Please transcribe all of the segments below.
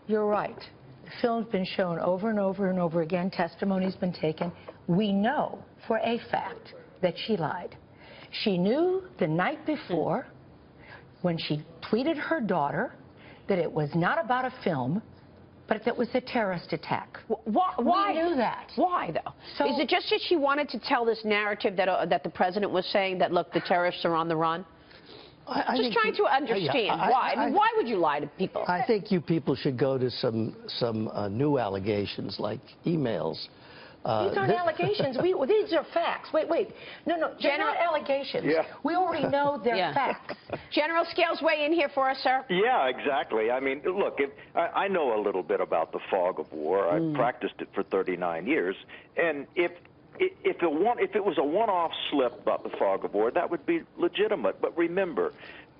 You're right. The film's been shown over and over and over again. Testimony's been taken. We know for a fact that she lied. She knew the night before when she tweeted her daughter that it was not about a film, but that it was a terrorist attack. Why? We knew that. Why, though? So, is it just that she wanted to tell this narrative that the president was saying that, look, the terrorists are on the run? Just trying to understand why. I mean, why would you lie to people? I think you people should go to some new allegations like emails. These aren't allegations. These are facts. Wait. No, they're not allegations. Yeah. We already know they're facts. General Scales, weigh in here for us, sir. Yeah, exactly. I mean, look, I know a little bit about the fog of war. I practiced it for 39 years, and if it was a one-off slip about the fog of war, that would be legitimate. But remember,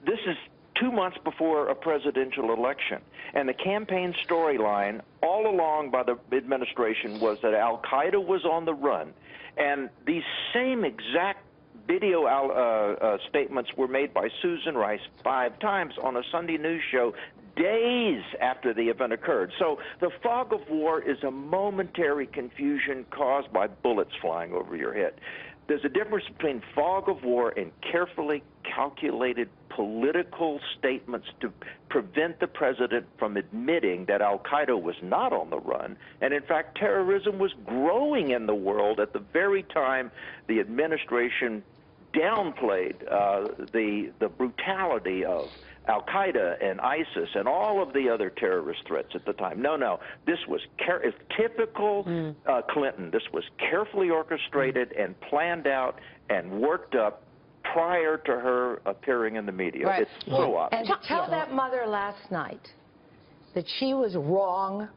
this is 2 months before a presidential election, and the campaign storyline all along by the administration was that Al-Qaeda was on the run, and these same exact video statements were made by Susan Rice 5 times on a Sunday news show days after the event occurred. So the fog of war is a momentary confusion caused by bullets flying over your head. There's a difference between fog of war and carefully calculated political statements to prevent the president from admitting that Al-Qaeda was not on the run, and in fact terrorism was growing in the world at the very time the administration downplayed the brutality of Al-Qaeda and ISIS and all of the other terrorist threats at the time. No, this was typical Clinton. This was carefully orchestrated and planned out and worked up prior to her appearing in the media. Right. It's so obvious. And to tell that mother last night that she was wrong,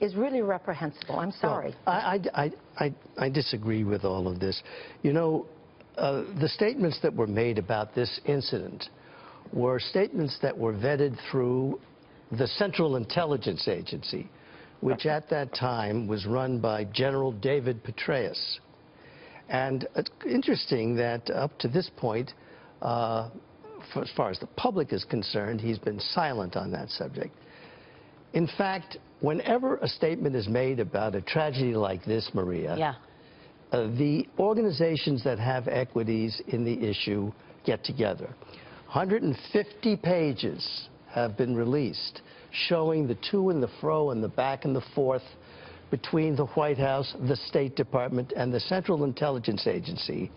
is really reprehensible. I'm sorry. Well, I disagree with all of this. You know, the statements that were made about this incident were statements that were vetted through the Central Intelligence Agency, which at that time was run by General David Petraeus. And it's interesting that up to this point, as far as the public is concerned, he's been silent on that subject. In fact, whenever a statement is made about a tragedy like this, Maria, the organizations that have equities in the issue get together. 150 pages have been released showing the to and the fro and the back and the forth between the White House, the State Department, and the Central Intelligence Agency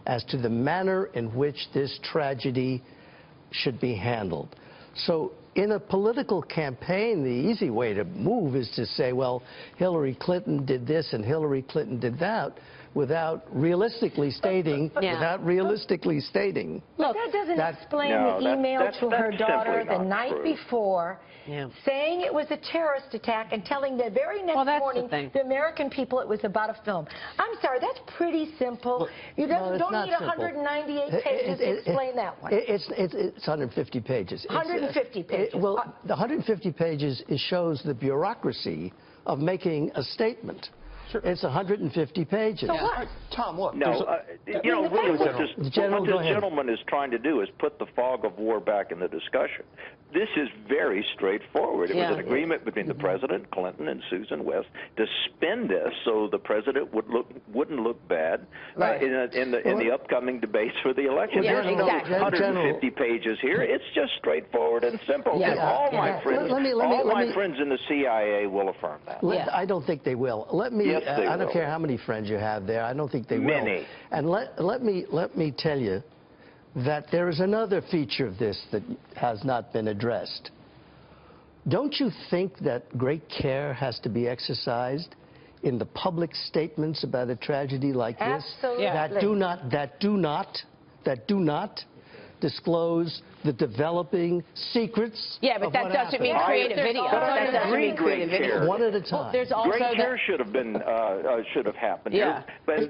as to the manner in which this tragedy should be handled. So in a political campaign, the easy way to move is to say, well, Hillary Clinton did this and Hillary Clinton did that, without realistically stating, Look, that doesn't explain the email to her daughter the night before, saying it was a terrorist attack and telling the very next morning the American people it was about a film. I'm sorry, that's pretty simple. You don't need 198 pages to explain that one. It's 150 pages. 150 pages. Well, the 150 pages shows the bureaucracy of making a statement. Sure. It's 150 pages. So what? Tom, look. No, you know, really what this gentleman is trying to do is put the fog of war back in the discussion. This is very straightforward. It was an agreement between the president, Clinton, and Susan West to spin this so the president wouldn't look bad in the upcoming debates for the election. There's no 150 pages here. It's just straightforward and simple. And all my friends in the CIA will affirm that. I don't think they will. Let me. I don't care how many friends you have there. I don't think they will. Many. And let me tell you that there is another feature of this that has not been addressed. Don't you think that great care has to be exercised in the public statements about a tragedy like this? Absolutely. That do not disclose the developing secrets. Yeah, but that doesn't mean create a video. That doesn't mean create a video. One at a time. Well, there's also great care should have happened. Yeah. But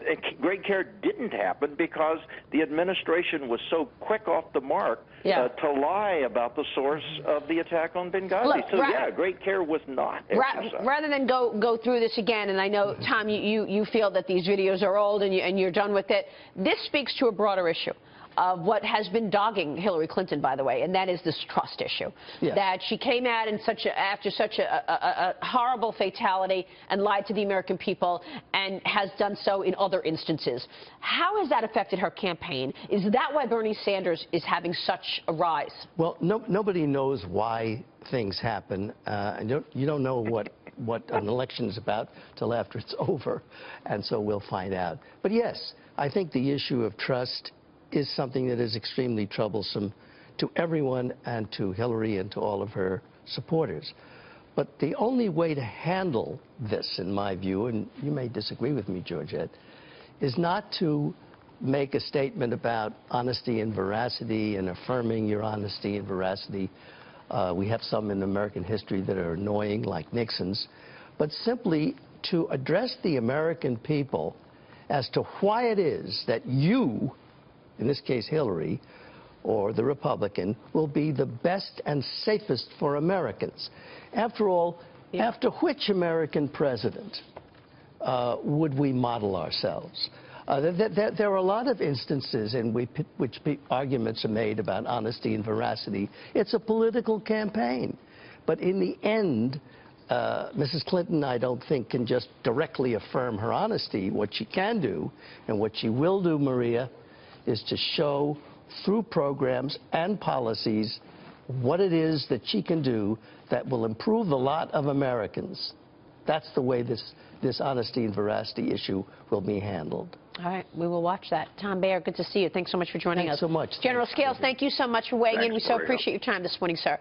great care didn't happen because the administration was so quick off the mark to lie about the source of the attack on Benghazi. Look, so great care was not exercised. Rather than go through this again, and I know, Tom, you feel that these videos are old and you're done with it, this speaks to a broader issue. what has been dogging Hillary Clinton, by the way, and that is this trust issue. Yes. That she came out in after such a horrible fatality and lied to the American people, and has done so in other instances. How has that affected her campaign? Is that why Bernie Sanders is having such a rise? Well, nobody knows why things happen. And you don't know what an election is about till after it's over, and so we'll find out. But yes, I think the issue of trust is something that is extremely troublesome to everyone, and to Hillary and to all of her supporters. But the only way to handle this, in my view, and you may disagree with me, Georgette, is not to make a statement about honesty and veracity and affirming your honesty and veracity. We have some in American history that are annoying, like Nixon's, but simply to address the American people as to why it is that you, in this case Hillary, or the Republican, will be the best and safest for Americans. After all, after which American president would we model ourselves? There are a lot of instances in which arguments are made about honesty and veracity. It's a political campaign. But in the end, Mrs. Clinton, I don't think, can just directly affirm her honesty. What she can do, and what she will do, Maria, is to show through programs and policies what it is that she can do that will improve the lot of Americans. That's the way this honesty and veracity issue will be handled. All right, we will watch that. Tom Baer, good to see you. Thanks so much for joining us. Thanks so much. General Scales, thank you so much for weighing in. We so Maria. appreciate your time this morning, sir.